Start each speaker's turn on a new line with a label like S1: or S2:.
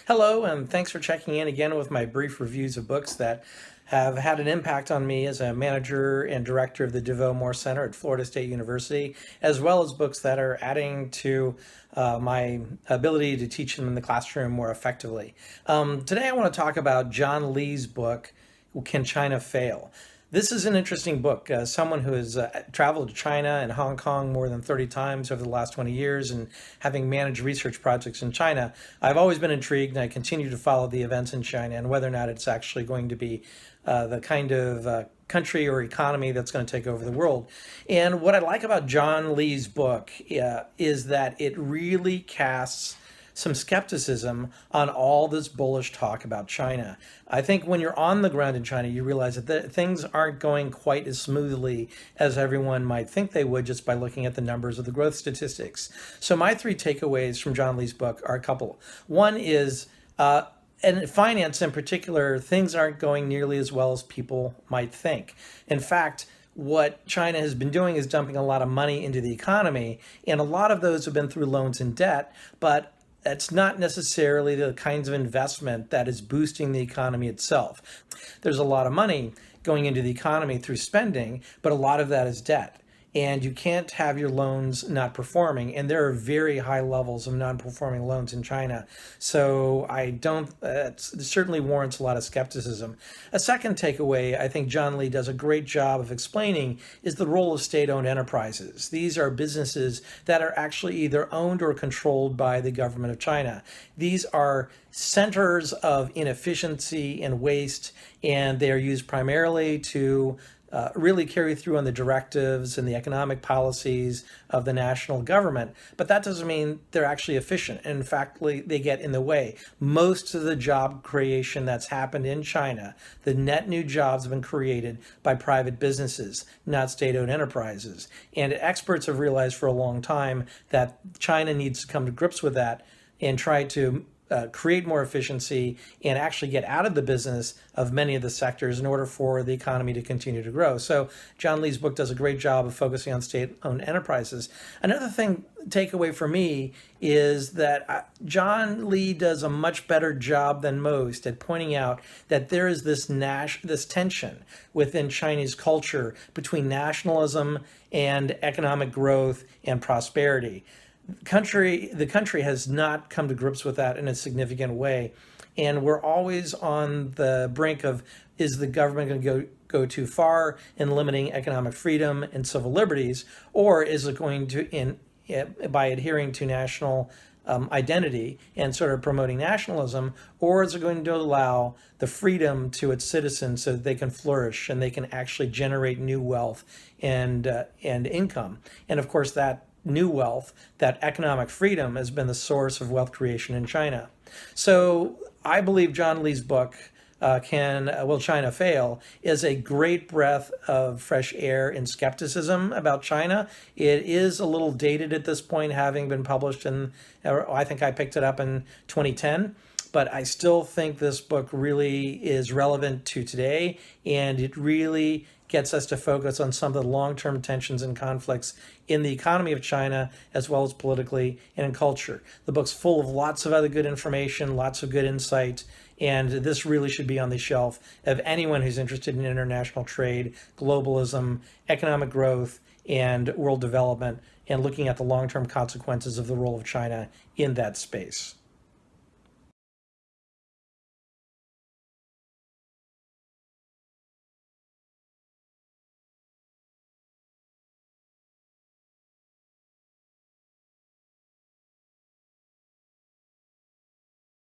S1: Hello, and thanks for checking in again with my brief reviews of books that have had an impact on me as a manager and director of the DeVoe Moore Center at Florida State University, as well as books that are adding to my ability to teach them in the classroom more effectively. Today I want to talk about John Lee's book, Can China Fail? This is an interesting book. Someone who has traveled to China and Hong Kong more than 30 times over the last 20 years and having managed research projects in China, I've always been intrigued and I continue to follow the events in China and whether or not it's actually going to be the kind of country or economy that's going to take over the world. And what I like about John Lee's book is that it really casts some skepticism on all this bullish talk about China. I think when you're on the ground in China, you realize that things aren't going quite as smoothly as everyone might think they would just by looking at the numbers of the growth statistics. So my three takeaways from John Lee's book are a couple. One is, and in finance in particular, things aren't going nearly as well as people might think. In fact, what China has been doing is dumping a lot of money into the economy, and a lot of those have been through loans and debt, but it's not necessarily the kinds of investment that is boosting the economy itself. There's a lot of money going into the economy through spending, but a lot of that is debt. And you can't have your loans not performing. And there are very high levels of non-performing loans in China. So it certainly warrants a lot of skepticism. A second takeaway I think John Lee does a great job of explaining is the role of state-owned enterprises. These are businesses that are actually either owned or controlled by the government of China. These are centers of inefficiency and waste, and they are used primarily to really carry through on the directives and the economic policies of the national government. But that doesn't mean they're actually efficient. In fact, they get in the way. Most of the job creation that's happened in China, the net new jobs have been created by private businesses, not state-owned enterprises. And experts have realized for a long time that China needs to come to grips with that and try to create more efficiency and actually get out of the business of many of the sectors in order for the economy to continue to grow. So John Lee's book does a great job of focusing on state-owned enterprises. Another takeaway for me is that John Lee does a much better job than most at pointing out that there is this tension within Chinese culture between nationalism and economic growth and prosperity. The country has not come to grips with that in a significant way. And we're always on the brink of, is the government going to go too far in limiting economic freedom and civil liberties, or is it going to, by adhering to national identity and sort of promoting nationalism, or is it going to allow the freedom to its citizens so that they can flourish and they can actually generate new wealth and income? And of course, that new wealth, that economic freedom, has been the source of wealth creation in China. So I believe John Lee's book, Will China Fail?, is a great breath of fresh air and skepticism about China. It is a little dated at this point, having been published I think I picked it up in 2010. But I still think this book really is relevant to today, and it really gets us to focus on some of the long-term tensions and conflicts in the economy of China, as well as politically and in culture. The book's full of lots of other good information, lots of good insight, and this really should be on the shelf of anyone who's interested in international trade, globalism, economic growth, and world development, and looking at the long-term consequences of the role of China in that space.